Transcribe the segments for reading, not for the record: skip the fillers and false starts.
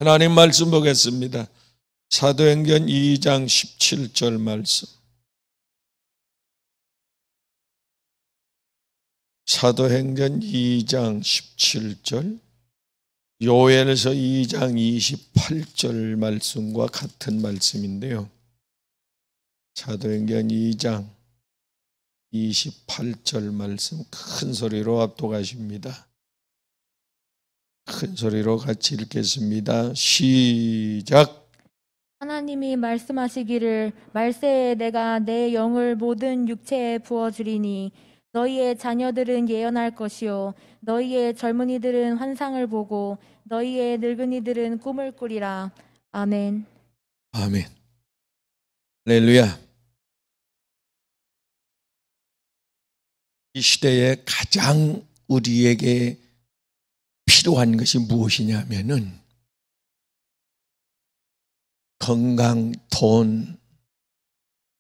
하나님 말씀 보겠습니다. 사도행전 2장 17절 말씀. 사도행전 2장 17절, 요엘서 2장 28절 말씀과 같은 말씀인데요. 사도행전 2장 28절 말씀 큰 소리로 압독하십니다. 큰 소리로 같이 읽겠습니다. 시작. 하나님이 말씀하시기를 말세에 내가 내 영을 모든 육체에 부어주리니 너희의 자녀들은 예언할 것이요 너희의 젊은이들은 환상을 보고 너희의 늙은이들은 꿈을 꾸리라. 아멘. 아멘. 할렐루야. 이 시대에 가장 우리에게 필요한 것이 무엇이냐면은 건강, 돈,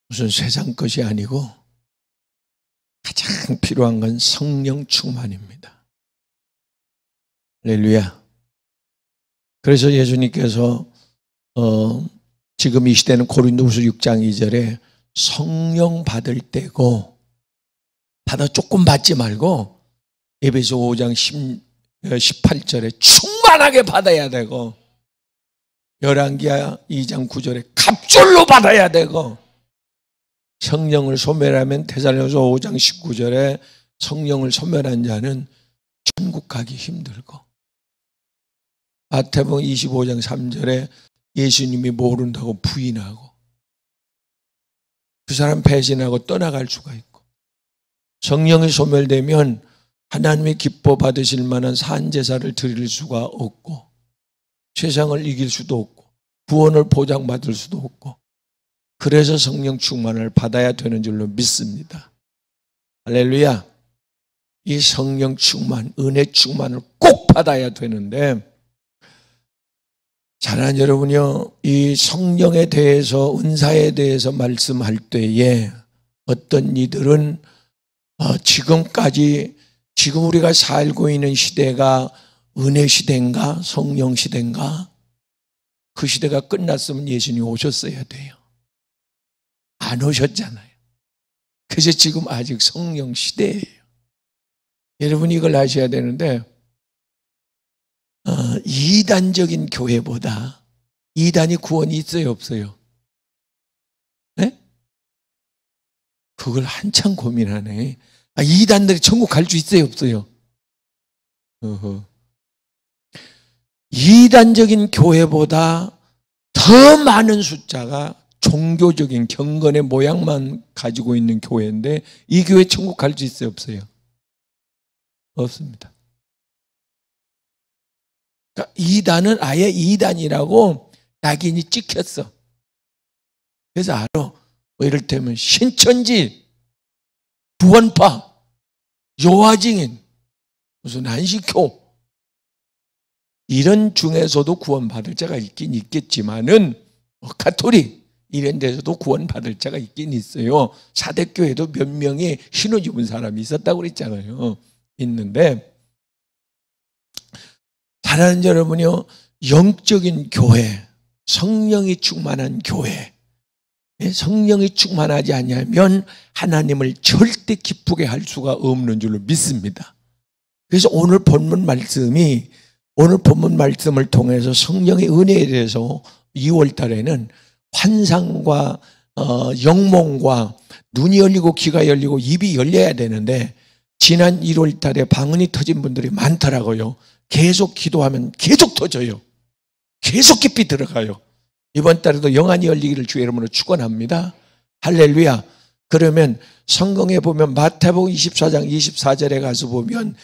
무슨 세상 것이 아니고 가장 필요한 건 성령 충만입니다. 할렐루야. 그래서 예수님께서 지금 이 시대는 고린도후서 6장 2절에 성령 받을 때고 받아 조금 받지 말고 에베소 5장 18절에 충만하게 받아야 되고 열왕기하 2장 9절에 갑절로 받아야 되고 성령을 소멸하면 데살로니가서 5장 19절에 성령을 소멸한 자는 천국 가기 힘들고 마태복음 25장 3절에 예수님이 모른다고 부인하고 그 사람 배신하고 떠나갈 수가 있고 성령이 소멸되면 하나님이 기뻐 받으실 만한 산제사를 드릴 수가 없고 세상을 이길 수도 없고 구원을 보장받을 수도 없고 그래서 성령 충만을 받아야 되는 줄로 믿습니다. 할렐루야. 이 성령 충만, 은혜 충만을 꼭 받아야 되는데 사랑하는 여러분요, 이 성령에 대해서 은사에 대해서 말씀할 때에 어떤 이들은 지금 우리가 살고 있는 시대가 은혜 시대인가 성령 시대인가? 그 시대가 끝났으면 예수님이 오셨어야 돼요. 안 오셨잖아요. 그래서 지금 아직 성령 시대예요. 여러분 이걸 아셔야 되는데 이단적인 교회보다 이단이 구원이 있어요 없어요? 네? 그걸 한참 고민하네. 이단들이 천국 갈 수 있어요 없어요? 이단적인 교회보다 더 많은 숫자가 종교적인 경건의 모양만 가지고 있는 교회인데 이 교회 천국 갈 수 있어요 없어요? 없습니다. 그러니까 이단은 아예 이단이라고 낙인이 찍혔어. 그래서 알아. 뭐 이를테면 신천지, 구원파, 요하증인, 무슨 안식교 이런 중에서도 구원받을 자가 있긴 있겠지만은 가톨릭 이런 데서도 구원받을 자가 있긴 있어요. 사대교회도 몇 명의 신혼 입은 사람이 있었다고 그랬잖아요. 있는데 사랑하는 여러분이요, 영적인 교회, 성령이 충만한 교회, 성령이 충만하지 않으면 하나님을 절대 기쁘게 할 수가 없는 줄로 믿습니다. 그래서 오늘 본문 말씀을 통해서 성령의 은혜에 대해서 2월 달에는 환상과 영몽과 눈이 열리고 귀가 열리고 입이 열려야 되는데 지난 1월 달에 방언이 터진 분들이 많더라고요. 계속 기도하면 계속 터져요. 계속 깊이 들어가요. 이번 달에도 영안이 열리기를 주의 이름으로 축원합니다. 할렐루야. 그러면 성경에 보면 마태복음 24장 24절에 가서 보면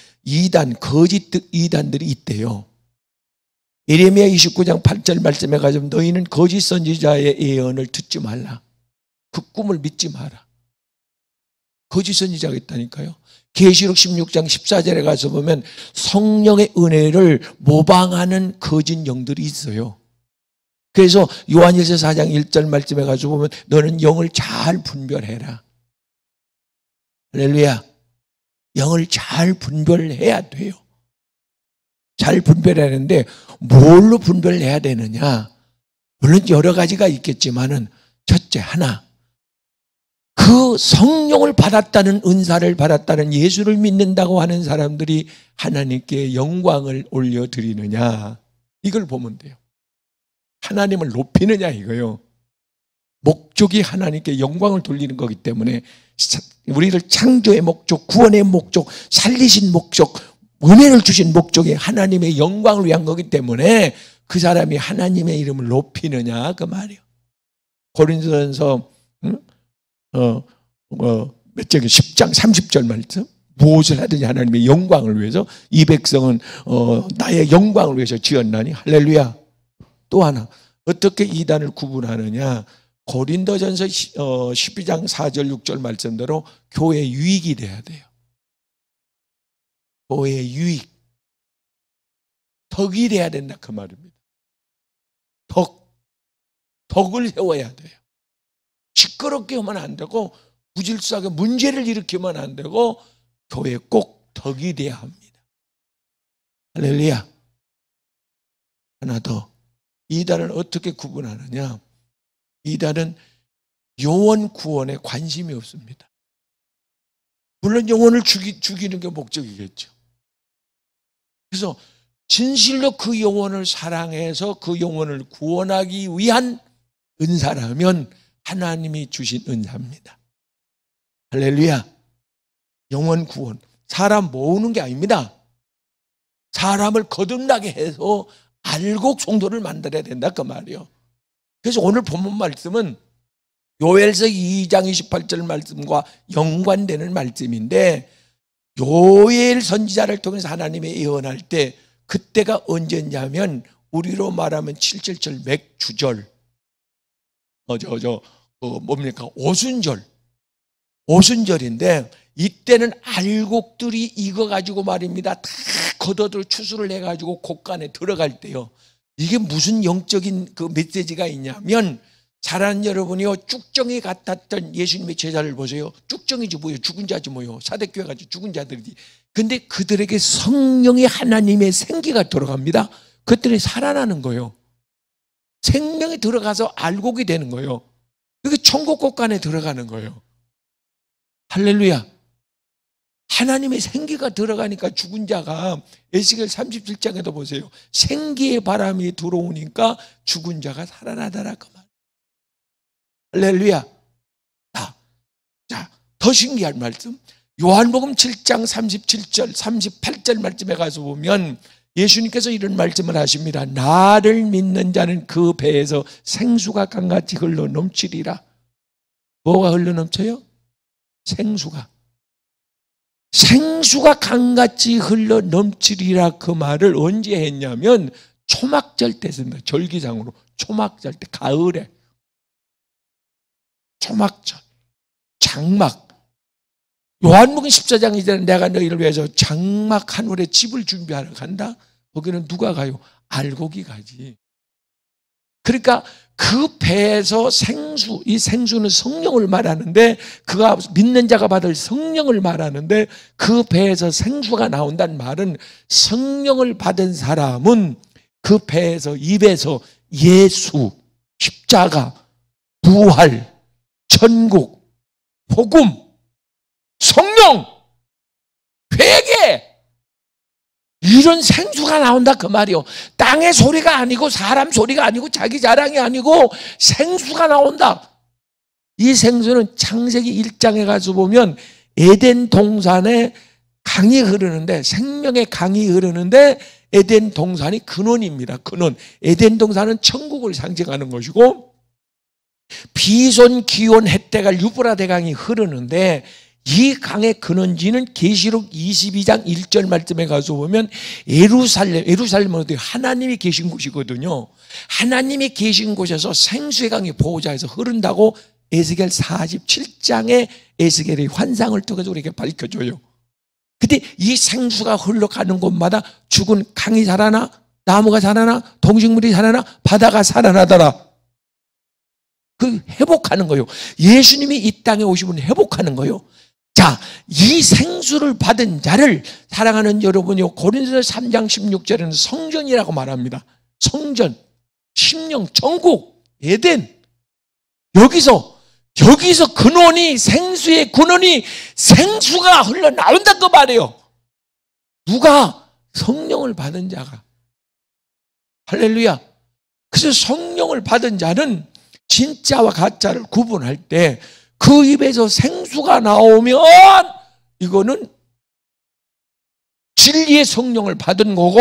거짓 이단들이 있대요. 예레미야 29장 8절 말씀에 가서 너희는 거짓 선지자의 예언을 듣지 말라. 그 꿈을 믿지 마라. 거짓 선지자가 있다니까요. 계시록 16장 14절에 가서 보면 성령의 은혜를 모방하는 거짓 영들이 있어요. 그래서 요한일서 4장 1절 말씀에 가서 보면 너는 영을 잘 분별해라. 할렐루야. 영을 잘 분별해야 돼요. 잘 분별해야 하는데 뭘로 분별해야 되느냐? 물론 여러 가지가 있겠지만은 첫째 하나, 그 성령을 받았다는 은사를 받았다는 예수를 믿는다고 하는 사람들이 하나님께 영광을 올려드리느냐, 이걸 보면 돼요. 하나님을 높이느냐 이거요. 목적이 하나님께 영광을 돌리는 거기 때문에 우리를 창조의 목적, 구원의 목적, 살리신 목적, 은혜를 주신 목적이 하나님의 영광을 위한 거기 때문에 그 사람이 하나님의 이름을 높이느냐 그 말이에요. 고린도전서 몇 장에 10장 30절 말씀, 무엇을 하든지 하나님의 영광을 위해서 이 백성은 나의 영광을 위해서 지었나니 할렐루야. 또 하나 어떻게 이단을 구분하느냐, 고린도전서 12장 4절 6절 말씀대로 교회 유익이 돼야 돼요. 교회의 유익, 덕이 돼야 된다 그 말입니다. 덕을 세워야 돼요. 시끄럽게 하면 안 되고 무질서하게 문제를 일으키면 안 되고 교회에 꼭 덕이 돼야 합니다. 할렐루야. 하나 더, 이단을 어떻게 구분하느냐, 이단은 영혼 구원에 관심이 없습니다. 물론 영혼을 죽이는 게 목적이겠죠. 그래서 진실로 그 영혼을 사랑해서 그 영혼을 구원하기 위한 은사라면 하나님이 주신 은사입니다. 할렐루야. 영혼 구원, 사람 모으는 게 아닙니다. 사람을 거듭나게 해서 알곡 성도를 만들어야 된다 그 말이에요. 그래서 오늘 본문 말씀은 요엘서 2장 28절 말씀과 연관되는 말씀인데, 요엘 선지자를 통해서 하나님이 예언할 때 그때가 언제냐면 우리로 말하면 777 맥주절, 뭡니까? 오순절인데 이때는 알곡들이 익어가지고 말입니다. 다 걷어들 추수를 해가지고 곡간에 들어갈 때요. 이게 무슨 영적인 그 메시지가 있냐면, 사랑하는 여러분이요, 쭉정이 같았던 예수님의 제자를 보세요. 쭉정이지 뭐요, 죽은 자지 뭐요, 사대교회 가지고 죽은 자들이지. 근데 그들에게 성령의 하나님의 생기가 들어갑니다. 그들이 살아나는 거예요. 생명이 들어가서 알곡이 되는 거예요. 그게 천국 곡간에 들어가는 거예요. 할렐루야. 하나님의 생기가 들어가니까 죽은 자가, 에스겔 37장에도 보세요. 생기의 바람이 들어오니까 죽은 자가 살아나더라 그 말. 할렐루야. 자, 더 신기한 말씀, 요한복음 7장 37절 38절 말씀에 가서 보면 예수님께서 이런 말씀을 하십니다. 나를 믿는 자는 그 배에서 생수가 강같이 흘러 넘치리라. 뭐가 흘러 넘쳐요? 생수가 강같이 흘러 넘치리라 그 말을 언제 했냐면 초막절 때 했습니다. 절기상으로 초막절 때, 가을에 초막절, 장막. 요한복음 14장 이제는 내가 너희를 위해서 장막 하늘에 집을 준비하러 간다. 거기는 누가 가요? 알곡이 가지. 그러니까 그 배에서 생수, 이 생수는 성령을 말하는데, 그가 믿는 자가 받을 성령을 말하는데, 그 배에서 생수가 나온다는 말은 성령을 받은 사람은 그 배에서, 입에서 예수, 십자가, 부활, 천국, 복음, 성령, 회개, 이런 생수가 나온다 그 말이요. 땅의 소리가 아니고 사람 소리가 아니고 자기 자랑이 아니고 생수가 나온다. 이 생수는 창세기 1장에 가서 보면 에덴 동산에 강이 흐르는데, 생명의 강이 흐르는데 에덴 동산이 근원입니다. 근원. 에덴 동산은 천국을 상징하는 것이고, 비손, 기온, 헷대갈, 유브라데 강이 흐르는데 이 강의 근원지는 계시록 22장 1절 말씀에 가서 보면 예루살렘은 어디 하나님이 계신 곳이거든요. 하나님이 계신 곳에서 생수의 강이 보호자에서 흐른다고 에스겔 47장에 에스겔의 환상을 통해서 우리에게 밝혀줘요. 근데 이 생수가 흘러가는 곳마다 죽은 강이 살아나, 나무가 살아나, 동식물이 살아나, 바다가 살아나더라. 그 회복하는 거예요. 예수님이 이 땅에 오시면 회복하는 거예요. 자, 이 생수를 받은 자를 사랑하는 여러분이 고린도서 3장 16절에는 성전이라고 말합니다. 성전, 심령, 천국, 에덴. 여기서 근원이, 생수의 근원이 생수가 흘러나온다 그 말이에요. 누가? 성령을 받은 자가. 할렐루야. 그래서 성령을 받은 자는 진짜와 가짜를 구분할 때 그 입에서 생수가 나오면 이거는 진리의 성령을 받은 거고,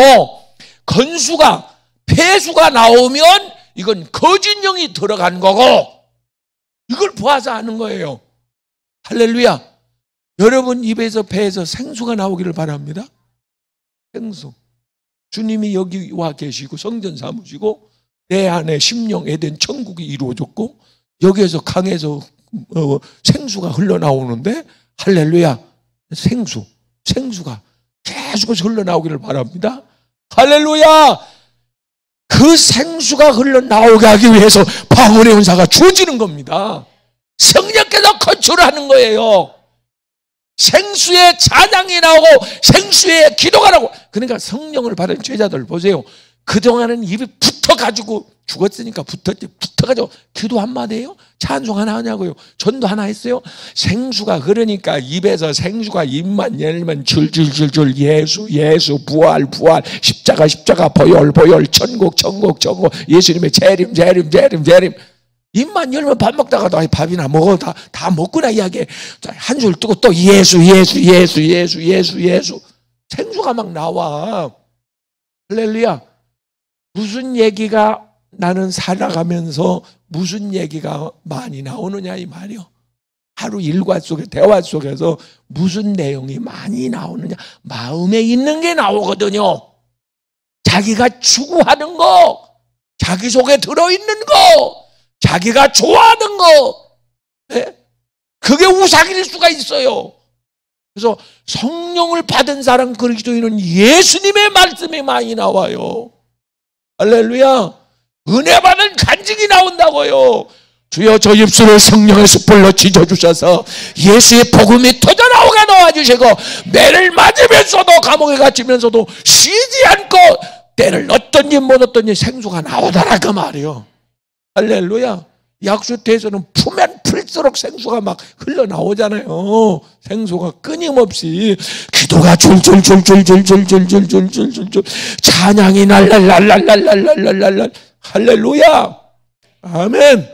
건수가, 폐수가 나오면 이건 거짓 영이 들어간 거고, 이걸 보아서 아는 거예요. 할렐루야. 여러분 입에서 배에서 생수가 나오기를 바랍니다. 생수. 주님이 여기 와 계시고 성전 삼으시고 내 안에 심령 에덴 천국이 이루어졌고 여기에서 강에서 생수가 흘러나오는데, 할렐루야. 생수가 계속해서 흘러나오기를 바랍니다. 할렐루야. 그 생수가 흘러나오게 하기 위해서 방언의 은사가 주어지는 겁니다. 성령께서 컨트롤하는 거예요. 생수의 찬양이 나오고 생수의 기도가 나오고. 그러니까 성령을 받은 제자들 보세요. 그동안은 입이 붙어가지고 죽었으니까 붙어가지고 기도 한마디 해요? 찬송 하나 하냐고요? 전도 하나 했어요? 생수가 흐르니까 입에서 생수가 입만 열면 줄줄줄줄 예수 부활 십자가 보혈 천국 예수님의 재림. 입만 열면 밥 먹다가도 밥이나 먹어 다 먹구나 이야기해. 한 줄 뜨고 또 예수. 생수가 막 나와. 할렐루야. 무슨 얘기가 나는 살아가면서 무슨 얘기가 많이 나오느냐 이 말이요. 하루 일과 속에 대화 속에서 무슨 내용이 많이 나오느냐. 마음에 있는 게 나오거든요. 자기가 추구하는 거, 자기 속에 들어있는 거, 자기가 좋아하는 거, 네? 그게 우상일 수가 있어요. 그래서 성령을 받은 사람 그리스도인은 예수님의 말씀이 많이 나와요. 할렐루야. 은혜 받은 간증이 나온다고요. 주여 저 입술을 성령의 숯불로 지져주셔서 예수의 복음이 터져나오게 놓아주시고 매를 맞으면서도 감옥에 갇히면서도 쉬지 않고 때를 얻든지 못 얻든지 생수가 나오더라 그 말이요. 할렐루야. 약수터에서는 풀면 풀수록 생수가 막 흘러나오잖아요. 생수가 끊임없이. 기도가 줄줄줄줄줄줄줄줄줄줄, 찬양이 날랄랄랄랄랄랄랄랄. 할렐루야. 아멘.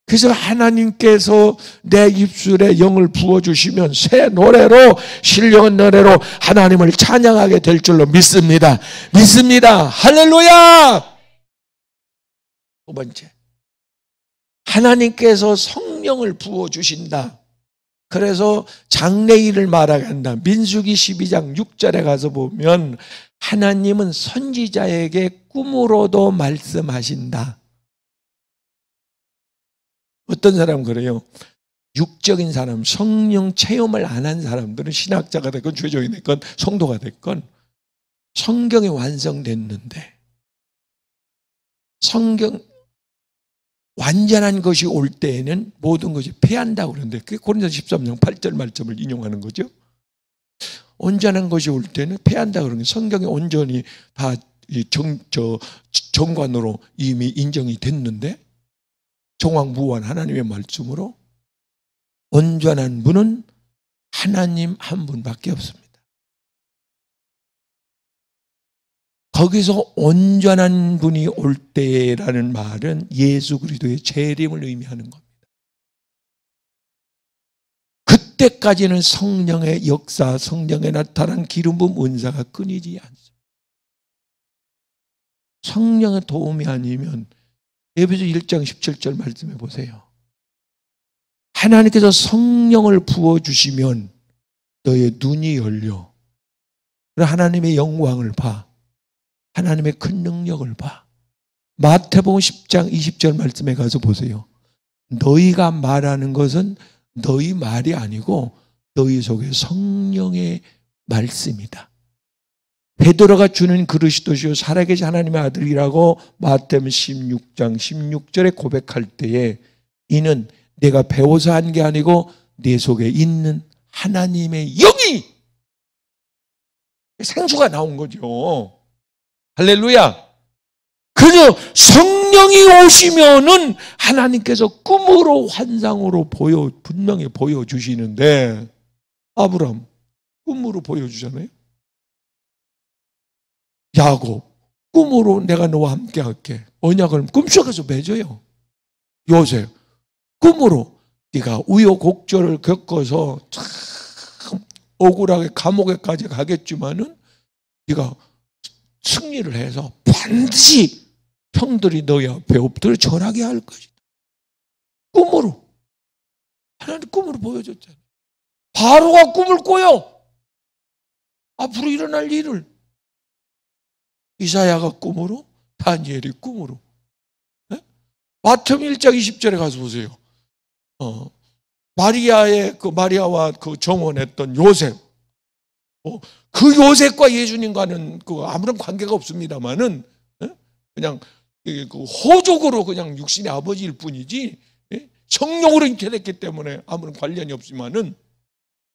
그래서 하나님께서 내 입술에 영을 부어주시면 새 노래로, 신령한 노래로 하나님을 찬양하게 될 줄로 믿습니다. 할렐루야. 두 번째, 하나님께서 성령을 부어주신다. 그래서 장래일을 말하게 한다. 민수기 12장 6절에 가서 보면 하나님은 선지자에게 꿈으로도 말씀하신다. 어떤 사람은 그래요. 육적인 사람, 성령 체험을 안 한 사람들은 신학자가 됐건 죄종이 됐건 성도가 됐건 성경이 완성됐는데 성경 완전한 것이 올 때에는 모든 것이 패한다고 그러는데 그게 고린도서 13장 8절 말씀을 인용하는 거죠. 온전한 것이 올 때는 패한다고 그러는 게 성경이 온전히 다 정관으로 이미 인정이 됐는데 정황무한 하나님의 말씀으로 온전한 분은 하나님 한 분밖에 없습니다. 거기서 온전한 분이 올 때라는 말은 예수 그리스도의 재림을 의미하는 겁니다. 그때까지는 성령의 역사, 성령에 나타난 기름 부음 은사가 끊이지 않습니다. 성령의 도움이 아니면 에베소 1장 17절 말씀해 보세요. 하나님께서 성령을 부어주시면 너의 눈이 열려 하나님의 영광을 봐. 하나님의 큰 능력을 봐. 마태복음 10장 20절 말씀에 가서 보세요. 너희가 말하는 것은 너희 말이 아니고 너희 속에 성령의 말씀이다. 베드로가 주는 그리스도시요 살아계신 하나님의 아들이라고 마태복음 16장 16절에 고백할 때에 이는 내가 배워서 한 게 아니고 내 속에 있는 하나님의 영이 생수가 나온 거죠. 할렐루야. 그래서 성령이 오시면은 하나님께서 꿈으로 환상으로 분명히 보여주시는데, 아브라함 꿈으로 보여주잖아요. 야곱 꿈으로 내가 너와 함께 할게. 언약을 꿈속에서 맺어요. 요셉 꿈으로 네가 우여곡절을 겪어서 참 억울하게 감옥에까지 가겠지만은 네가 승리를 해서 반드시 형들이 너희 앞에 엎드려 절하게 할 것이다. 꿈으로. 하나님 꿈으로 보여줬잖아요. 바로가 꿈을 꿔요. 앞으로 일어날 일을. 이사야가 꿈으로, 다니엘이 꿈으로. 네? 마태복음 1장 20절에 가서 보세요. 마리아와 그 정혼했던 요셉. 그 요셉과 예수님과는 아무런 관계가 없습니다만은, 그냥 그 호적으로 그냥 육신의 아버지일 뿐이지, 성령으로 잉태됐기 때문에 아무런 관련이 없지만은,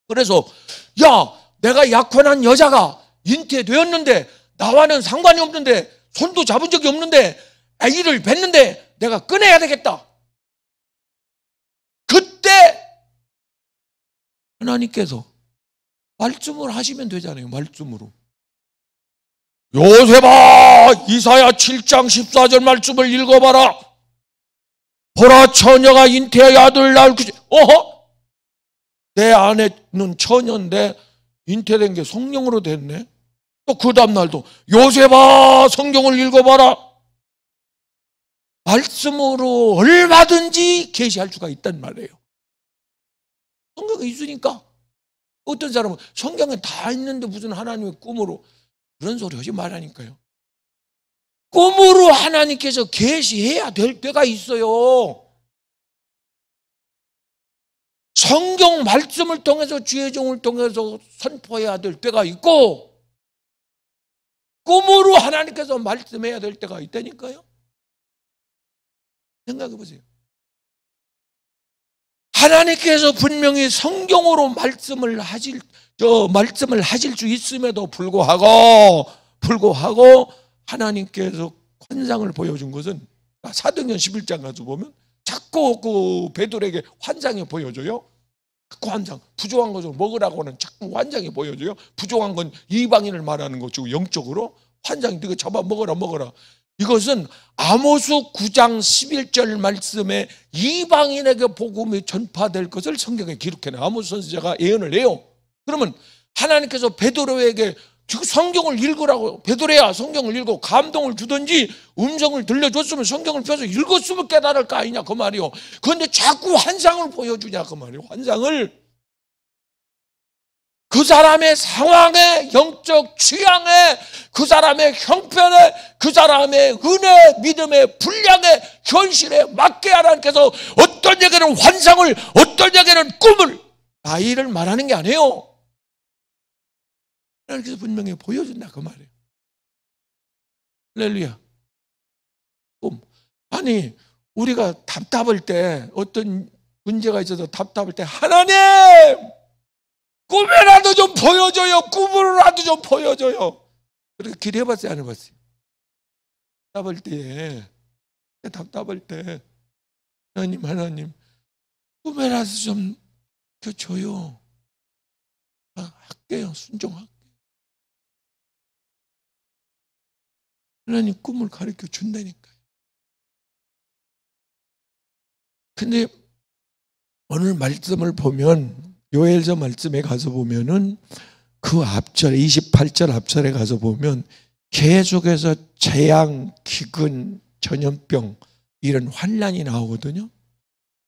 그래서 야, 내가 약혼한 여자가 잉태되었는데 나와는 상관이 없는데 손도 잡은 적이 없는데 아기를 뵀는데 내가 꺼내야 되겠다. 그때 하나님께서 말씀을 하시면 되잖아요. 말씀으로. 요셉아, 이사야 7장 14절 말씀을 읽어봐라. 보라, 처녀가 잉태하여 아들을 낳을 것이. 어허? 내 아내는 처녀인데 잉태된 게 성령으로 됐네. 또 그 다음날도 요셉아, 성경을 읽어봐라. 말씀으로 얼마든지 계시할 수가 있단 말이에요. 성경에 있으니까. 어떤 사람은 성경에 다 있는데 무슨 하나님의 꿈으로, 그런 소리 하지 말라니까요. 꿈으로 하나님께서 계시해야 될 때가 있어요. 성경 말씀을 통해서 주의 종을 통해서 선포해야 될 때가 있고, 꿈으로 하나님께서 말씀해야 될 때가 있다니까요. 생각해 보세요. 하나님께서 분명히 성경으로 말씀을 하실 수 있음에도 불구하고 하나님께서 환상을 보여준 것은, 사도행전 11장 가서 보면 자꾸 그 베드로에게 환상이 보여줘요. 그 환상, 부족한 것을 먹으라고는 자꾸 환상이 보여줘요. 부족한 건 이방인을 말하는 거죠. 영적으로 환상이 네가 잡아 먹어라. 이것은 아모스 9장 11절 말씀에 이방인에게 복음이 전파될 것을 성경에 기록해놔요. 아모스 선지자가 예언을 해요. 그러면 하나님께서 베드로에게 성경을 읽으라고, 베드로야 성경을 읽고 감동을 주든지 음성을 들려줬으면 성경을 펴서 읽었으면 깨달을 거 아니냐 그 말이요. 그런데 자꾸 환상을 보여주냐 그 말이요. 환상을. 그 사람의 상황에, 영적 취향에, 그 사람의 형편에, 그 사람의 은혜, 믿음의 분량에, 현실에 맞게 하나님께서 어떤 에게는 환상을, 어떤 에게는 꿈을, 나이를 말하는 게 아니에요. 하나님께서 분명히 보여준다 그 말이에요. 할렐루야. 꿈. 아니, 우리가 답답할 때, 어떤 문제가 있어서 답답할 때, 하나님! 꿈이라도 좀 보여줘요. 꿈으로라도 좀 보여줘요. 그렇게 기도해봤어요? 안 해봤어요? 답답할 때 하나님 꿈이라도 좀 줘요. 할게요. 순종할게요. 하나님 꿈을 가르쳐 준다니까요. 근데 오늘 말씀을 보면, 요엘서 말씀에 가서 보면은 그 앞절에 28절 앞절에 가서 보면 계속해서 재앙, 기근, 전염병 이런 환란이 나오거든요.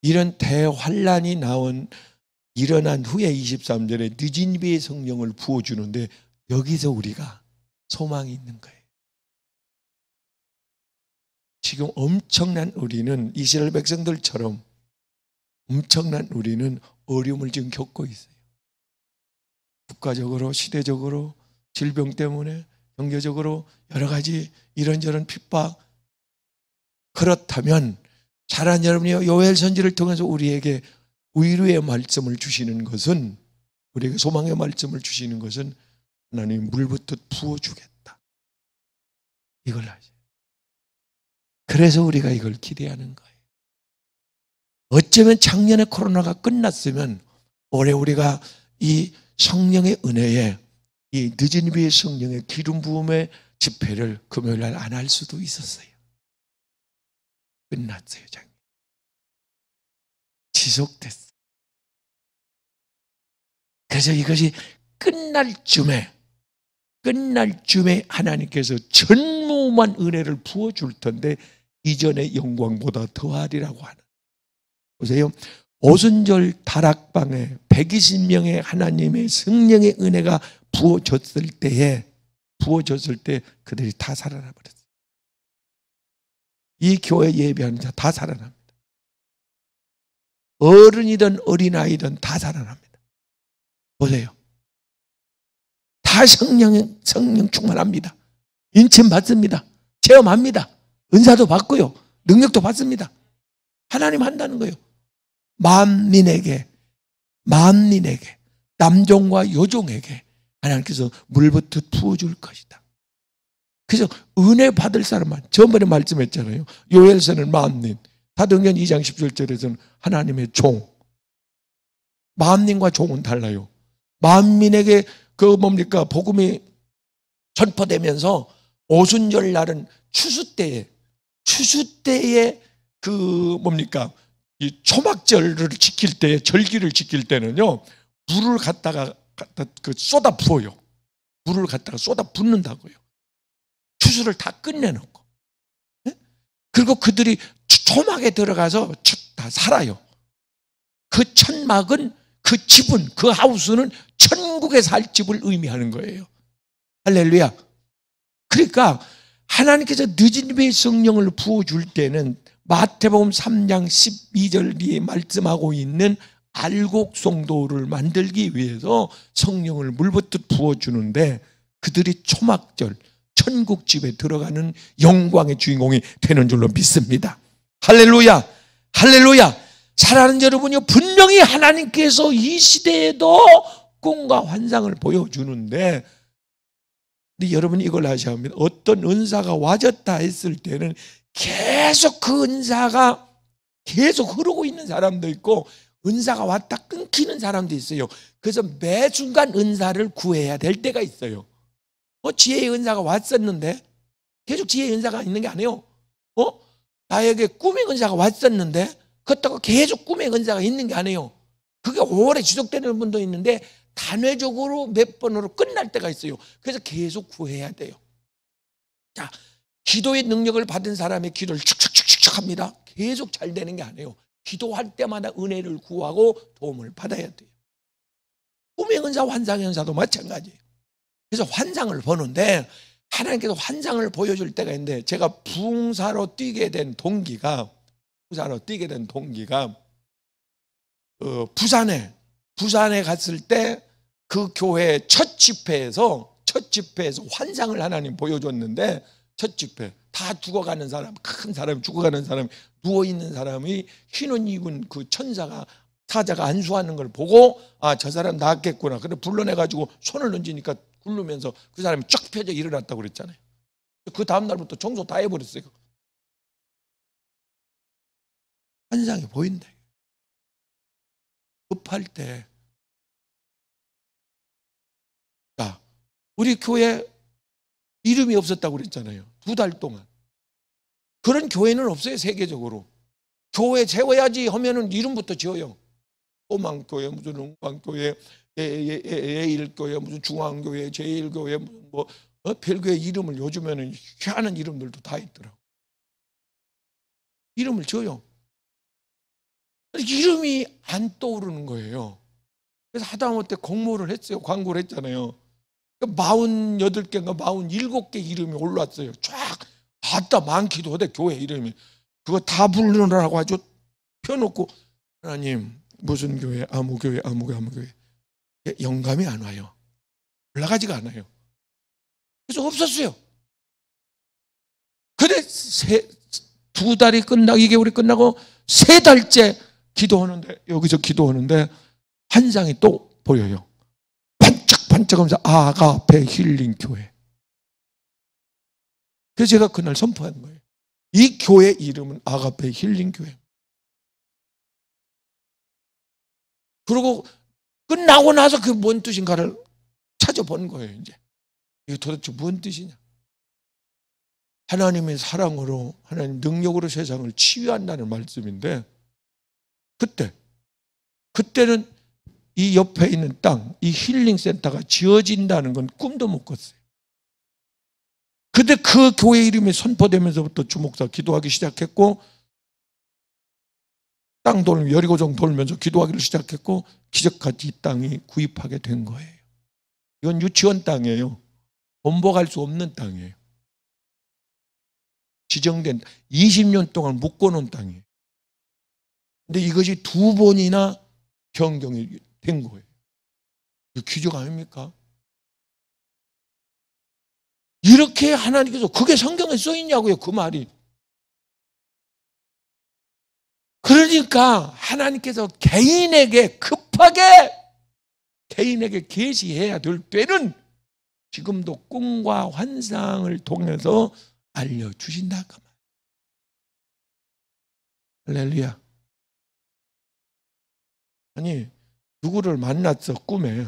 이런 대환란이 일어난 후에 23절에 느지니베의 성령을 부어주는데, 여기서 우리가 소망이 있는 거예요. 지금 엄청난 우리는 이스라엘 백성들처럼 엄청난 우리는 어려움을 지금 겪고 있어요. 국가적으로, 시대적으로, 질병 때문에, 경제적으로 여러 가지 이런저런 핍박. 그렇다면 사랑하는 여러분이 요엘 선지를 통해서 우리에게 위로의 말씀을 주시는 것은, 우리에게 소망의 말씀을 주시는 것은 하나님 물부터 부어주겠다. 이걸 하죠. 그래서 우리가 이걸 기대하는 거예요. 어쩌면 작년에 코로나가 끝났으면 올해 우리가 이 성령의 은혜에 이 늦은 비의 성령의 기름 부음의 집회를 금요일 날 안 할 수도 있었어요. 끝났어요. 작년. 지속됐어요. 그래서 이것이 끝날 쯤에 하나님께서 전무한 은혜를 부어줄 텐데 이전의 영광보다 더하리라고 하는. 보세요. 오순절 다락방에 120명의 하나님의 성령의 은혜가 부어졌을 때 그들이 다 살아나 버렸어요. 이 교회 예배하는 자 다 살아납니다. 어른이든 어린아이든 다 살아납니다. 보세요. 다 성령 충만합니다. 인침 받습니다. 체험합니다. 은사도 받고요. 능력도 받습니다. 하나님 한다는 거예요. 만민에게 남종과 여종에게 하나님께서 물붓듯 부어줄 것이다. 그래서 은혜 받을 사람만, 전번에 말씀했잖아요. 요엘서는 만민, 사도행전 2장 17절에서는 하나님의 종. 만민과 종은 달라요. 만민에게 복음이 전파되면서 오순절 날은 추수 때에 이 초막절을 지킬 때, 절기를 지킬 때는요, 물을 갖다가 쏟아 부어요. 물을 갖다가 쏟아 붓는다고요. 추수를 다 끝내놓고. 그리고 그들이 초막에 들어가서 다 살아요. 그 천막은, 그 집은, 그 하우스는 천국에 살 집을 의미하는 거예요. 할렐루야. 그러니까 하나님께서 늦은 비의 성령을 부어줄 때는 마태복음 3장 12절에 말씀하고 있는 알곡 성도를 만들기 위해서 성령을 물붓듯 부어주는데 그들이 초막절, 천국집에 들어가는 영광의 주인공이 되는 줄로 믿습니다. 할렐루야. 할렐루야. 사랑하는 여러분요, 분명히 하나님께서 이 시대에도 꿈과 환상을 보여주는데, 근데 여러분이 이걸 아셔야 합니다. 어떤 은사가 와졌다 했을 때는 계속 그 은사가 계속 흐르고 있는 사람도 있고 은사가 왔다 끊기는 사람도 있어요. 그래서 매 순간 은사를 구해야 될 때가 있어요. 지혜의 은사가 왔었는데 계속 지혜의 은사가 있는 게 아니에요. 나에게 꿈의 은사가 왔었는데 그렇다고 계속 꿈의 은사가 있는 게 아니에요. 그게 오래 지속되는 분도 있는데 단회적으로 몇 번으로 끝날 때가 있어요. 그래서 계속 구해야 돼요. 자, 기도의 능력을 받은 사람의 기도를 축축축축 합니다. 계속 잘 되는 게 아니에요. 기도할 때마다 은혜를 구하고 도움을 받아야 돼요. 꿈의 은사, 환상의 은사도 마찬가지예요. 그래서 환상을 보는데 하나님께서 환상을 보여줄 때가 있는데, 제가 부흥사로 뛰게 된 동기가 부산에 갔을 때 그 교회 첫 집회에서 환상을 하나님 보여줬는데, 첫 집회 다 죽어가는 사람, 큰 사람, 죽어가는 사람, 누워있는 사람이 흰 옷 입은 그 사자가 안수하는 걸 보고, 아, 저 사람 낫겠구나. 그래 불러내가지고 손을 얹으니까 굴르면서 그 사람이 쫙 펴져 일어났다고 그랬잖아요. 그 다음날부터 청소 다 해버렸어요. 환상이 보인다. 급할 때. 자, 우리 교회 이름이 없었다고 그랬잖아요. 2달 동안. 그런 교회는 없어요, 세계적으로. 교회 세워야지 하면은 이름부터 지어요. 소망교회, 무슨 응방교회, 예일교회, 무슨 중앙교회, 제일교회, 별교회 이름을 요즘에는 희한한 이름들도 다 있더라고. 이름을 지어요. 이름이 안 떠오르는 거예요. 그래서 하다못해 공모를 했어요. 광고를 했잖아요. 48개인가 47개 이름이 올라왔어요. 쫙. 아따 많기도 하대, 교회 이름이. 그거 다 부르느라고 아주 펴놓고, 하나님 무슨 교회, 아무 교회. 영감이 안 와요. 올라가지가 않아요. 그래서 없었어요. 그래 2달이 끝나고 2개월이 끝나고 3달째 여기서 기도하는데 환상이 또 보여요. 반짝반짝하면서 아가페 힐링 교회. 그래서 제가 그날 선포한 거예요. 이 교회 이름은 아가페 힐링 교회. 그리고 끝나고 나서 그 뭔 뜻인가를 찾아본 거예요. 이제 이게 도대체 뭔 뜻이냐? 하나님의 사랑으로, 하나님 능력으로 세상을 치유한다는 말씀인데, 그때는 이 옆에 있는 땅, 이 힐링 센터가 지어진다는 건 꿈도 못 꿨어요. 근데 그 교회 이름이 선포되면서부터 주목사 기도하기 시작했고, 땅 돌면 여리고정 돌면서 기도하기를 시작했고, 기적같이 이 땅이 구입하게 된 거예요. 이건 유치원 땅이에요. 번복할 수 없는 땅이에요. 지정된 20년 동안 묶어놓은 땅이에요. 근데 이것이 2번이나 변경이 된 거예요. 이거 기적 아닙니까? 이렇게 하나님께서, 그게 성경에 써 있냐고요, 그 말이. 그러니까 하나님께서 개인에게 급하게 개인에게 계시해야 될 때는 지금도 꿈과 환상을 통해서 알려주신다 그 말. 할렐루야. 아니, 누구를 만났어 꿈에.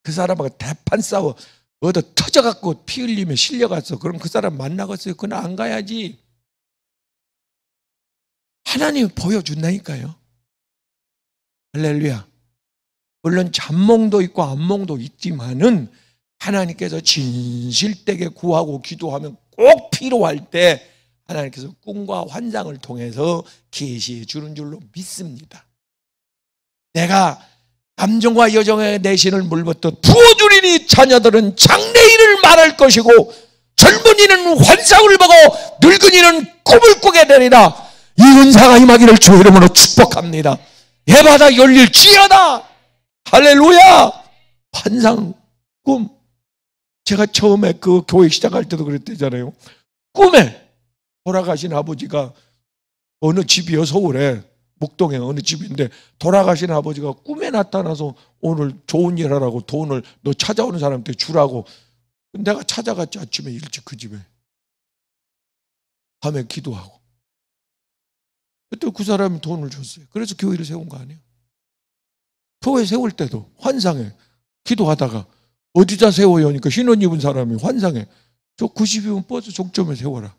그 사람하고 대판 싸워 어디 터져갖고 피 흘리며 실려갔어. 그럼 그 사람 만나겠어요? 그건 안 가야지. 하나님이 보여준다니까요. 할렐루야. 물론 잠몽도 있고 안몽도 있지만은 하나님께서 진실되게 구하고 기도하면 꼭 필요할 때 하나님께서 꿈과 환상을 통해서 계시해 주는 줄로 믿습니다. 내가 남정과 여정의 내신을 물부터 부어주리니 자녀들은 장래일을 말할 것이고 젊은이는 환상을 보고 늙은이는 꿈을 꾸게 되리라. 이 은사가 임하기를 주의 이름으로 축복합니다. 예바다 열릴지어다. 할렐루야. 환상, 꿈. 제가 처음에 그 교회 시작할 때도 그랬대잖아요. 꿈에 돌아가신 아버지가 어느 집이요, 서울에 목동에 어느 집인데 돌아가신 아버지가 꿈에 나타나서 오늘 좋은 일 하라고 돈을 너 찾아오는 사람한테 주라고. 내가 찾아갔지. 아침에 일찍 그 집에 밤에 기도하고 그때 그 사람이 돈을 줬어요. 그래서 교회를 세운 거 아니에요. 교회 세울 때도 환상에 기도하다가 어디다 세워요 하니까 신혼 입은 사람이 환상에 저 90이면 버스 종점에 세워라.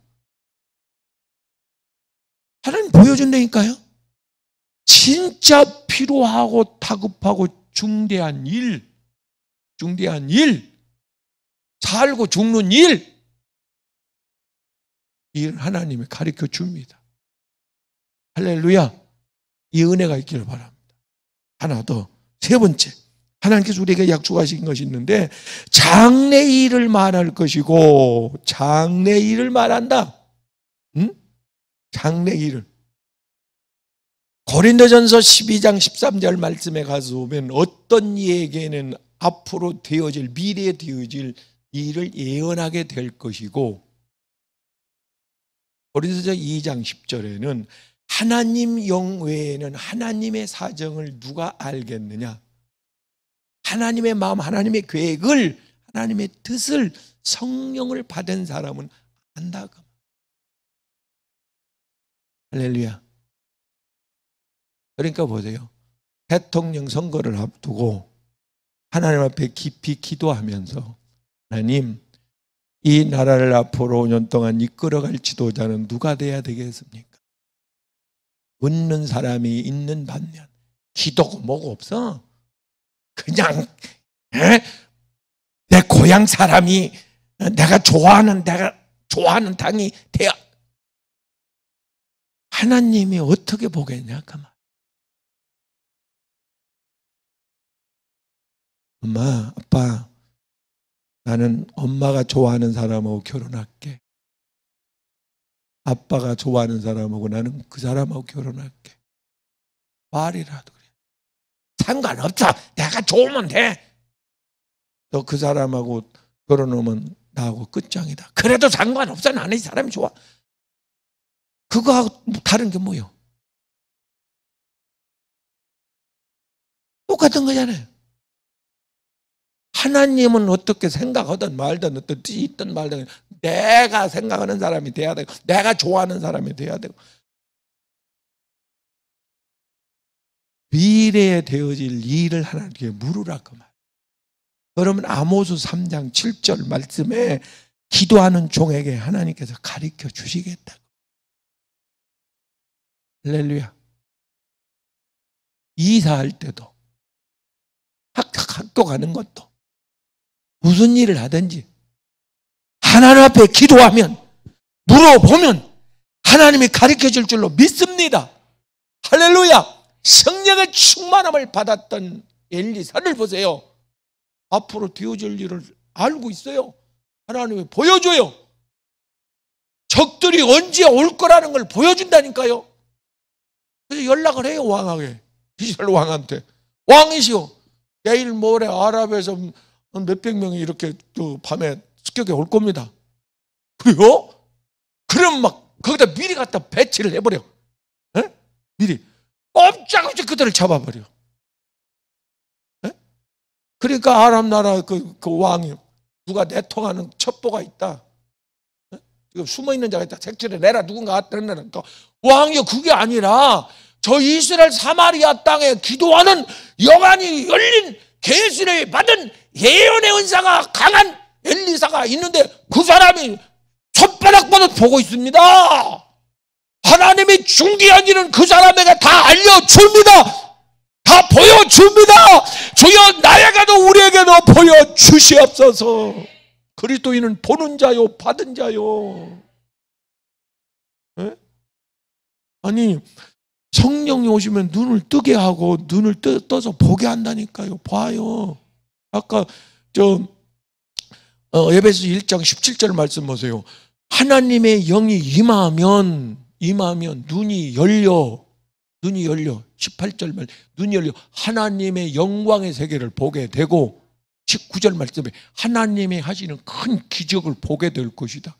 하나님 보여준다니까요. 진짜 필요하고 다급하고 중대한 일, 살고 죽는 일 하나님이 가르쳐 줍니다. 할렐루야. 이 은혜가 있기를 바랍니다. 하나 더, 세 번째, 하나님께서 우리에게 약속하신 것이 있는데 장래일을 말할 것이고, 장래일을 말한다. 장래일을. 고린도전서 12장 13절 말씀에 가서 보면 어떤 이에게는 앞으로 되어질, 미래에 되어질 일을 예언하게 될 것이고, 고린도전서 2장 10절에는 하나님 영 외에는 하나님의 사정을 누가 알겠느냐? 하나님의 마음, 하나님의 계획을, 하나님의 뜻을 성령을 받은 사람은 안다. 할렐루야. 그러니까 보세요. 대통령 선거를 앞두고 하나님 앞에 깊이 기도하면서 하나님, 이 나라를 앞으로 5년 동안 이끌어갈 지도자는 누가 돼야 되겠습니까? 웃는 사람이 있는 반면 기도고 뭐고 없어. 그냥 내 고향 사람이 내가 좋아하는 당이 돼야. 하나님이 어떻게 보겠냐 그 말. 엄마, 아빠, 나는 엄마가 좋아하는 사람하고 결혼할게. 아빠가 좋아하는 사람하고 나는 그 사람하고 결혼할게. 말이라도 그래. 상관없어. 내가 좋으면 돼. 너 그 사람하고 결혼하면 나하고 끝장이다. 그래도 상관없어. 나는 이 사람이 좋아. 그거하고 다른 게 뭐예요? 똑같은 거잖아요. 하나님은 어떻게 생각하든 말든 어떤 뜻이 있든 말든 내가 생각하는 사람이 돼야 되고 내가 좋아하는 사람이 돼야 되고 미래에 되어질 일을 하나님께 물으라 그 말. 그러면 아모스 3장 7절 말씀에 기도하는 종에게 하나님께서 가르쳐 주시겠다. 할렐루야. 이사할 때도 학교 가는 것도 무슨 일을 하든지 하나님 앞에 기도하면 물어보면 하나님이 가르쳐 줄 줄로 믿습니다. 할렐루야. 성령의 충만함을 받았던 엘리사를 보세요. 앞으로 되어질 일을 알고 있어요. 하나님이 보여줘요. 적들이 언제 올 거라는 걸 보여준다니까요. 그래서 연락을 해요. 왕에게. 이스라엘 왕한테. 왕이시오, 내일 모레 아랍에서 몇백 명이 이렇게 또 밤에 습격에 올 겁니다. 그래요? 그럼 막 거기다 미리 갖다 배치를 해버려. 에? 미리 꼼짝없이 그들을 잡아버려. 에? 그러니까 아랍 나라 그 왕이 누가 내통하는 첩보가 있다. 에? 지금 숨어있는 자가 있다. 색칠해 내라. 누군가 왔다. 그러니까 왕이 그게 아니라 저 이스라엘 사마리아 땅에 기도하는 여관이 열린 계시를 받은 예언의 은사가 강한 엘리사가 있는데 그 사람이 손바닥보다 보고 있습니다. 하나님이 중대한 일은 그 사람에게 다 알려줍니다. 다 보여줍니다. 주여 나에게도 우리에게도 보여주시옵소서. 그리스도인은 보는 자요 받은 자요. 네? 아니 성령이 오시면 눈을 뜨게 하고 눈을 떠서 보게 한다니까요. 봐요. 아까 에베소 1장 17절 말씀 보세요. 하나님의 영이 임하면 눈이 열려 18절 말 눈이 열려 하나님의 영광의 세계를 보게 되고 19절 말씀에 하나님이 하시는 큰 기적을 보게 될 것이다.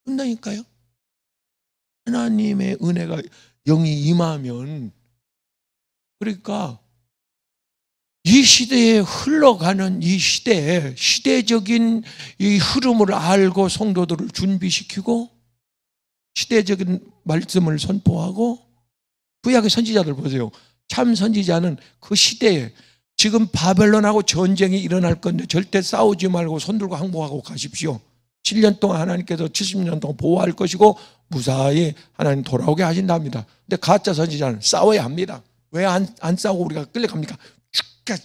끝나니까요. 하나님의 은혜가 영이 임하면 그러니까 이 시대에 흘러가는 이 시대적인 이 흐름을 알고 성도들을 준비시키고 시대적인 말씀을 선포하고 구약의 선지자들 보세요. 참 선지자는 그 시대에 지금 바벨론하고 전쟁이 일어날 건데 절대 싸우지 말고 손들고 항복하고 가십시오. 7년 동안 하나님께서 70년 동안 보호할 것이고 무사히 하나님 돌아오게 하신답니다. 근데 가짜 선지자는 싸워야 합니다. 왜 안 싸우고 우리가 끌려갑니까?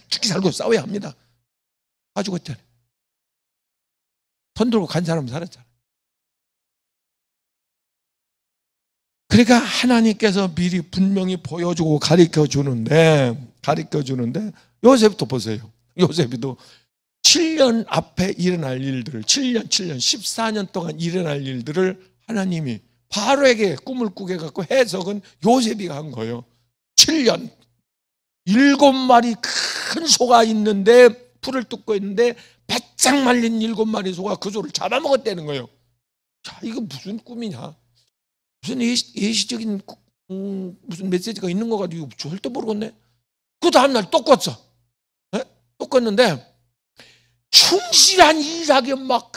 죽기 살고 싸워야 합니다. 다 죽었잖아요. 손 들고 간 사람은 살았잖아요. 그러니까 하나님께서 미리 분명히 보여주고 가르쳐 주는데 요셉도 보세요. 요셉도 7년 앞에 일어날 일들을 7년 14년 동안 일어날 일들을 하나님이 바로에게 꿈을 꾸게 갖고 해석은 요셉이 한 거예요. 7년 7마리 큰 소가 있는데 풀을 뜯고 있는데 바짝 말린 7마리 소가 그 소를 잡아먹었다는 거예요. 자, 이거 무슨 꿈이냐? 무슨 예시적인 무슨 메시지가 있는 거 가지고 절대 모르겠네. 그 다음날 또 껐어. 또 껐는데 충실한 이삭이 막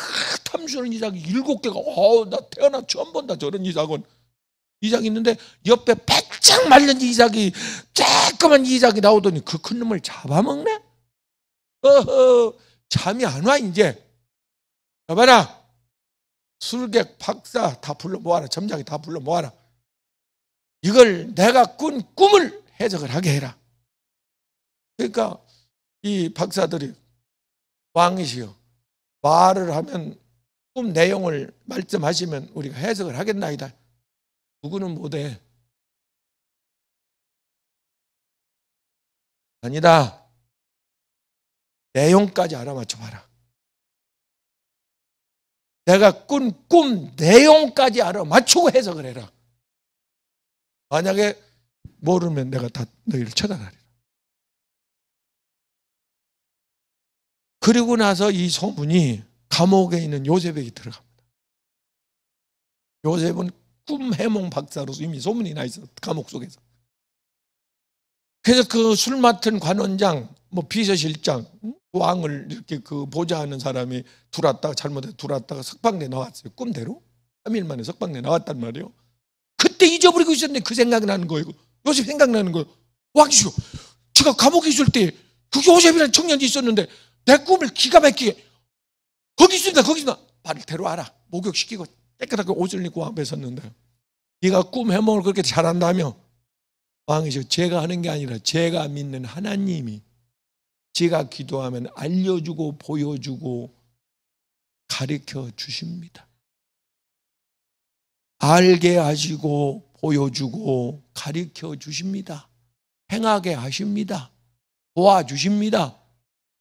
탐수하는 이삭이 7개가 나 태어나 처음 본다 저런 이삭이 있는데 옆에 바짝 말린 이삭이 조그만 이삭이 나오더니 그 큰 놈을 잡아먹네. 잠이 안 와 이제. 여봐라 술객 박사 다 불러 모아라. 점장이 다 불러 모아라. 이걸 내가 꾼 꿈을 해석을 하게 해라. 그러니까 이 박사들이 왕이시여 말을 하면 꿈 내용을 말씀하시면 우리가 해석을 하겠나이다. 누구는 못해. 아니다. 내용까지 알아맞혀 봐라. 내가 꾼 꿈 내용까지 알아맞추고 해석을 해라. 만약에 모르면 내가 다 너희를 처단하리라. 그리고 나서 이 소문이 감옥에 있는 요셉에게 들어갑니다. 요셉은 꿈 해몽 박사로서 이미 소문이 나 있어. 감옥 속에서. 그래서 그 술 맡은 관원장, 비서실장, 왕을 이렇게 그 보좌하는 사람이 들어왔다가 잘못해서 들어왔다가 석방돼 나왔어요. 꿈대로 3일 만에 석방돼 나왔단 말이에요. 그때 잊어버리고 있었는데 그 생각이 나는 거예요. 요셉 생각나는 거예요. 왕이시오, 제가 감옥에 있을 때 그 요셉이라는 청년이 있었는데 내 꿈을 기가 막히게 거기 있습니다, 거기 있습니다. 발을 데려와라. 목욕시키고 깨끗하게 옷을 입고 앞에 섰는데, 네가 꿈 해몽을 그렇게 잘한다며? 왕이시오, 제가 하는 게 아니라 제가 믿는 하나님이 제가 기도하면 알려주고 보여주고 가르쳐 주십니다. 알게 하시고 보여주고 가르쳐 주십니다. 행하게 하십니다. 도와주십니다.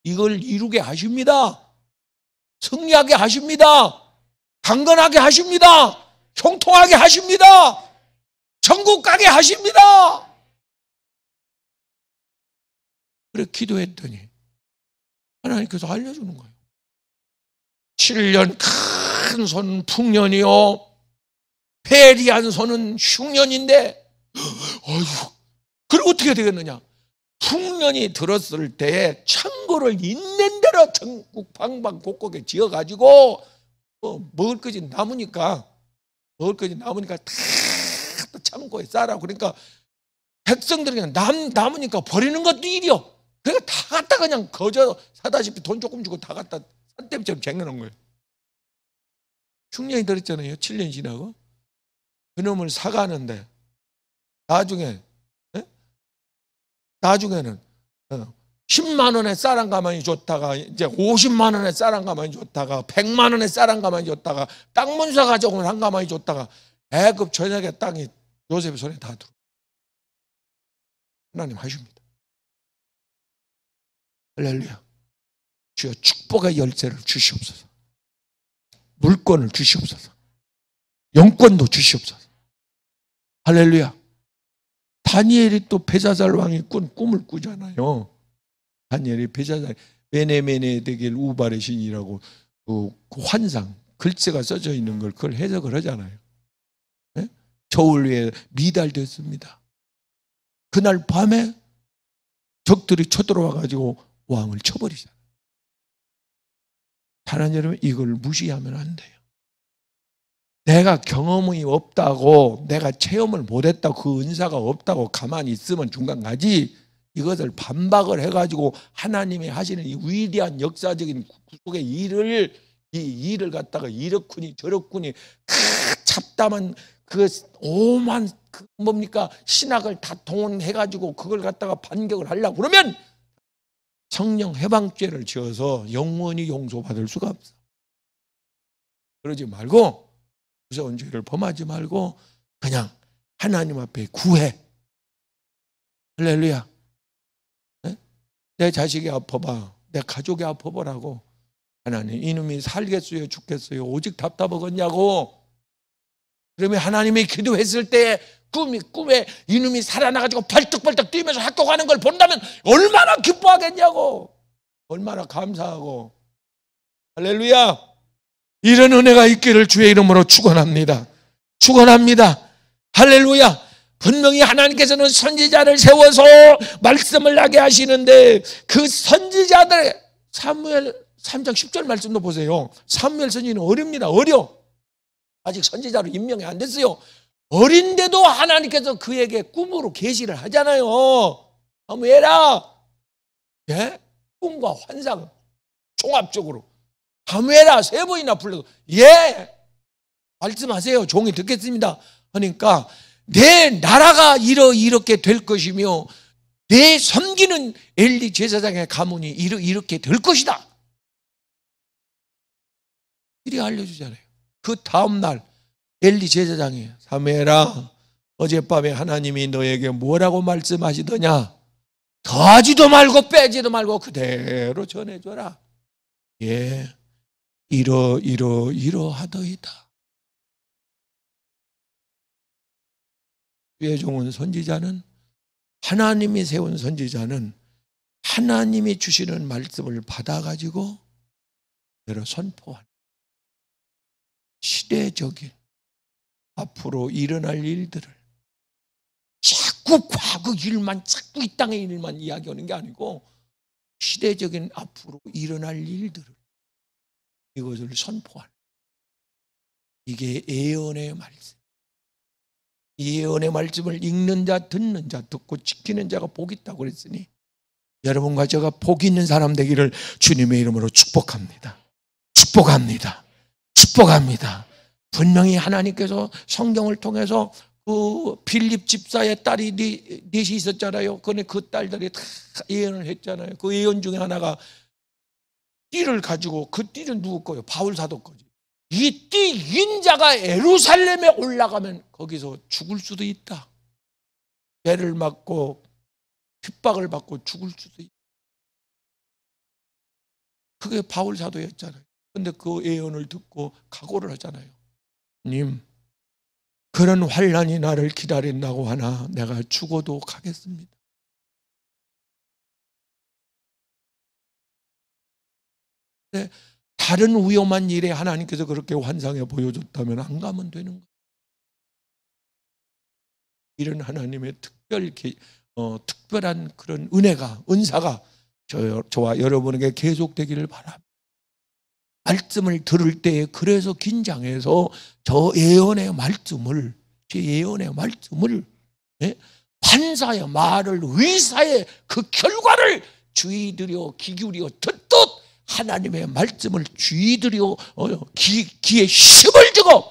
이걸 이루게 하십니다. 승리하게 하십니다. 강건하게 하십니다. 형통하게 하십니다. 천국 가게 하십니다. 그래 기도했더니 하나님께서 알려주는 거예요. 7년 큰 손은 풍년이요, 회리한 손은 흉년인데, 어휴, 그럼 어떻게 되겠느냐? 풍년이 들었을 때 창고를 있는 대로 전국 방방곡곡에 지어가지고 먹을 것이 남으니까 다 창고에 싸라고. 그러니까 백성들이 그냥 남으니까 버리는 것도 일이요. 그러니까 다 갖다 그냥 거저 사다시피 돈 조금 주고 다 갖다 산더미처럼 쟁여놓은 거예요. 흉년이 들었잖아요. 7년 지나고. 그놈을 사가는데 나중에는 10만 원에 쌀 한 가마니 줬다가 이제 50만 원에 쌀 한 가마니 줬다가 100만 원에 쌀 한 가마니 줬다가 땅 문서 가져오면 한 가마니 줬다가 애굽 전역의 땅이 요셉의 손에 다 들어. 하나님 하십니다. 할렐루야. 주여 축복의 열쇠를 주시옵소서. 물권을 주시옵소서. 영권도 주시옵소서. 할렐루야. 다니엘이 또 벨사살 왕이 꾼 꿈을 꾸잖아요. 다니엘이 벨사살 메네메네 데겔 우발의 신이라고 그 환상 글자가 써져 있는 걸 그걸 해석을 하잖아요. 네? 저울 위에 미달됐습니다. 그날 밤에 적들이 쳐들어와 가지고 왕을 쳐버리잖아요. 사랑하는 여러분, 이걸 무시하면 안 돼요. 내가 경험이 없다고, 내가 체험을 못했다고, 그 은사가 없다고 가만히 있으면 중간 가지, 이것을 반박을 해가지고 하나님이 하시는 이 위대한 역사적인 구속의 이 일을 갖다가 이렇구니 저렇구니 잡담한 그 오만 뭡니까 신학을 다 동원해가지고 그걸 갖다가 반격을 하려고 그러면 성령 해방죄를 지어서 영원히 용서받을 수가 없어. 그러지 말고, 무서운 죄를 범하지 말고 그냥 하나님 앞에 구해. 할렐루야. 네? 내 자식이 아파봐, 내 가족이 아파보라고. 하나님, 이놈이 살겠어요 죽겠어요 오직 답답하겠냐고. 그러면 하나님이 기도했을 때 꿈에 이놈이 살아나가지고 벌떡벌떡 뛰면서 학교 가는 걸 본다면 얼마나 기뻐하겠냐고. 얼마나 감사하고. 할렐루야. 이런 은혜가 있기를 주의 이름으로 축원합니다. 축원합니다. 할렐루야. 분명히 하나님께서는 선지자를 세워서 말씀을 하게 하시는데 그 선지자들, 사무엘 3장 10절 말씀도 보세요. 사무엘 선지자는 어립니다. 어려. 아직 선지자로 임명이 안 됐어요. 어린데도 하나님께서 그에게 꿈으로 계시를 하잖아요. 사무엘아, 예? 꿈과 환상 종합적으로 사무엘아 3번이나 불러서 예 말씀하세요, 종이 듣겠습니다 하니까 내 나라가 이렇게 될 것이며 내 섬기는 엘리 제사장의 가문이 이렇게 될 것이다, 이리 알려주잖아요. 그 다음날 엘리 제사장이 사무엘아, 어젯밤에 하나님이 너에게 뭐라고 말씀하시더냐? 더하지도 말고 빼지도 말고 그대로 전해줘라. 예, 이러하더이다. 주의 종은 선지자는, 하나님이 세운 선지자는 하나님이 주시는 말씀을 받아가지고 그대로 선포하는 시대적인 앞으로 일어날 일들을 자꾸 과거 일만, 자꾸 이 땅의 일만 이야기하는 게 아니고 시대적인 앞으로 일어날 일들을 이것을 선포하는, 이게 예언의 말씀. 이 예언의 말씀을 읽는 자, 듣는 자, 듣고 지키는 자가 복이 있다고 그랬으니 여러분과 제가 복이 있는 사람 되기를 주님의 이름으로 축복합니다. 축복합니다. 축복합니다. 분명히 하나님께서 성경을 통해서 그 빌립 집사의 딸이 넷이 있었잖아요. 그런데 그 딸들이 다 예언을 했잖아요. 그 예언 중에 하나가 띠를 가지고, 그 띠는 누구 거예요? 바울 사도 거지. 이 띠 인자가 예루살렘에 올라가면 거기서 죽을 수도 있다. 배를 맞고 핍박을 받고 죽을 수도 있다. 그게 바울 사도였잖아요. 근데 그 예언을 듣고 각오를 하잖아요. 님, 그런 환난이 나를 기다린다고 하나 내가 죽어도 가겠습니다. 근데 다른 위험한 일에 하나님께서 그렇게 환상해 보여줬다면 안 가면 되는 거예요. 이런 하나님의 특별한 그런 은사가 저와 여러분에게 계속되기를 바랍니다. 말씀을 들을 때 그래서 긴장해서 제 예언의 말씀을 판사의 말을, 의사의 그 결과를 주의들여 귀 기울여 듣듯 하나님의 말씀을 주의들여 귀에 힘을 주고,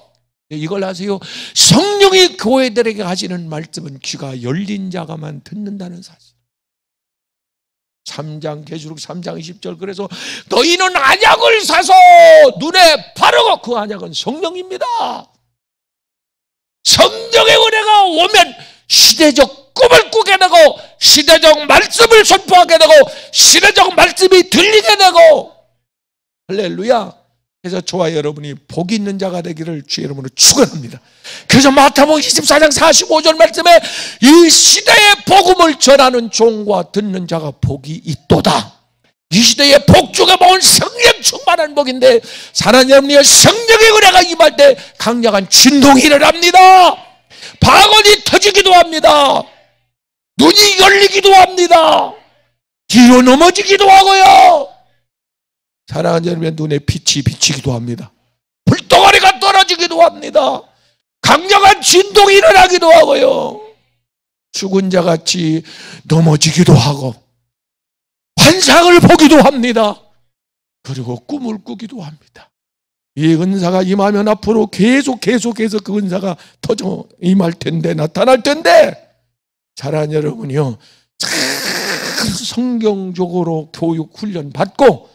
이걸 아세요? 성령이 교회들에게 하시는 말씀은 귀가 열린 자가만 듣는다는 사실. 3장 계시록 3장 20절, 그래서 너희는 안약을 사서 눈에 바르고, 그 안약은 성령입니다. 성령의 은혜가 오면 시대적 꿈을 꾸게 되고, 시대적 말씀을 선포하게 되고, 시대적 말씀이 들리게 되고. 할렐루야. 그래서 저와 여러분이 복 있는 자가 되기를 주의 이름으로 축원합니다. 그래서 마태복음 24장 45절 말씀에 이 시대의 복음을 전하는 종과 듣는 자가 복이 있도다. 이 시대의 복 중에 모은 성령 충만한 복인데, 사랑하는 여러분이 성령의 은혜가 임할 때 강력한 진동이 일어납니다. 방언이 터지기도 합니다. 눈이 열리기도 합니다. 뒤로 넘어지기도 하고요. 사랑하는 여러분의 눈에 빛이 비치기도 합니다. 불덩어리가 떨어지기도 합니다. 강력한 진동이 일어나기도 하고요. 죽은 자같이 넘어지기도 하고, 환상을 보기도 합니다. 그리고 꿈을 꾸기도 합니다. 이 은사가 임하면 앞으로 계속해서 그 은사가 터져 임할 텐데, 나타날 텐데, 사랑하는 여러분이요, 참 성경적으로 교육 훈련 받고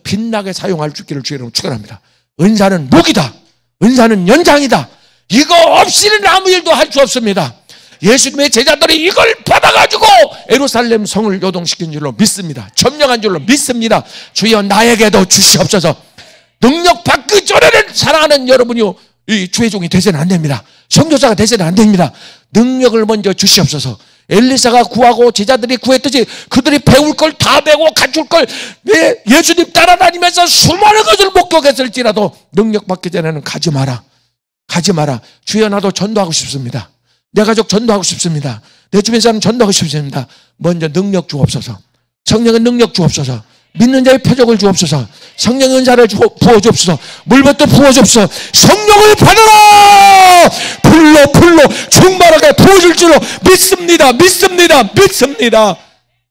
빛나게 사용할 수 있기를 주의 이름으로 축원합니다. 은사는 무기다. 은사는 연장이다. 이거 없이는 아무 일도 할 수 없습니다. 예수님의 제자들이 이걸 받아가지고 예루살렘 성을 요동시킨 줄로 믿습니다. 점령한 줄로 믿습니다. 주여 나에게도 주시옵소서. 능력 받기 전에는 사랑하는 여러분이요, 이 주의 종이 되서는 안 됩니다. 선교사가 되서는 안 됩니다. 능력을 먼저 주시옵소서. 엘리사가 구하고 제자들이 구했듯이 그들이 배울 걸 다 배우고 갖출 걸 예수님 따라다니면서 수많은 것을 목격했을지라도 능력 받기 전에는 가지 마라. 주여 나도 전도하고 싶습니다. 내 가족 전도하고 싶습니다. 내 주변 사람 전도하고 싶습니다. 먼저 능력 주옵소서. 성령의 능력 주옵소서. 믿는 자의 표적을 주옵소서. 성령의 은사를 부어주옵소서. 물부터 부어주옵소서. 성령을 받아라. 불로 충만하게 부어줄 줄로 믿습니다.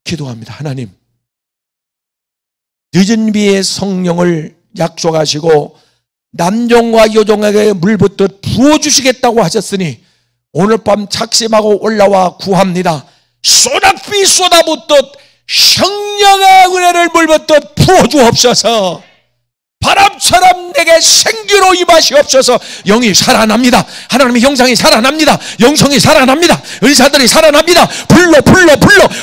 기도합니다. 하나님, 늦은 비에 성령을 약속하시고 남종과 여종에게 물붓듯 부어주시겠다고 하셨으니 오늘 밤 작심하고 올라와 구합니다. 소낙비 쏟아붓듯 성령의 은혜를 물붓듯 부어주옵소서. 바람처럼 내게 생기로 임하시옵소서. 영이 살아납니다. 하나님의 형상이 살아납니다. 영성이 살아납니다. 은사들이 살아납니다. 불로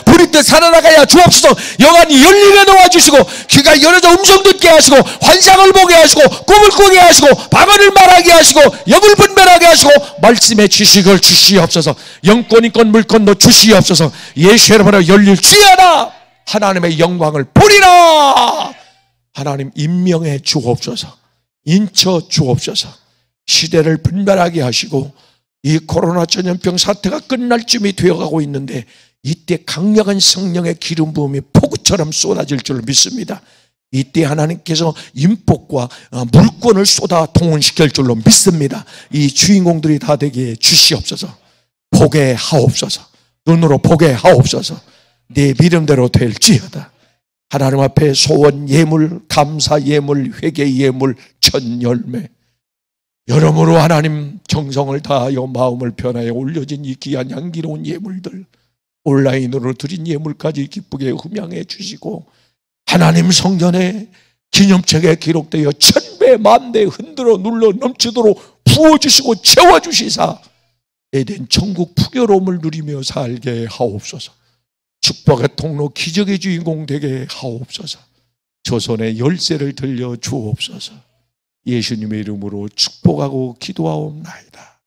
불이 뜻 살아나가야 주옵소서. 영안이 열리게 도와주시고, 귀가 열어져 음성 듣게 하시고, 환상을 보게 하시고, 꿈을 꾸게 하시고, 방언을 말하게 하시고, 영을 분별하게 하시고, 말씀의 지식을 주시옵소서. 영권이권 물권도 주시옵소서. 예수의 이름으로 열릴지어다. 하나님의 영광을 보리라. 하나님 임명해 주옵소서. 인쳐 주옵소서. 시대를 분별하게 하시고, 이 코로나 전염병 사태가 끝날 쯤이 되어가고 있는데 이때 강력한 성령의 기름 부음이 폭우 비처럼 쏟아질 줄로 믿습니다. 이때 하나님께서 인복과 물권을 쏟아 동원시킬 줄로 믿습니다. 이 주인공들이 다 되게 주시옵소서. 보게 하옵소서. 눈으로 보게 하옵소서. 네 믿음대로 될지어다. 하나님 앞에 소원 예물, 감사 예물, 회개 예물, 첫 열매, 여러모로 하나님 정성을 다하여 마음을 변하여 올려진 이 귀한 향기로운 예물들, 온라인으로 드린 예물까지 기쁘게 흠양해 주시고, 하나님 성전에 기념책에 기록되어 천배 만배 흔들어 눌러 넘치도록 부어주시고 채워주시사 에덴 천국 풍요로움을 누리며 살게 하옵소서. 축복의 통로, 기적의 주인공 되게 하옵소서. 조선의 열쇠를 들려 주옵소서. 예수님의 이름으로 축복하고 기도하옵나이다.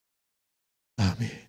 아멘.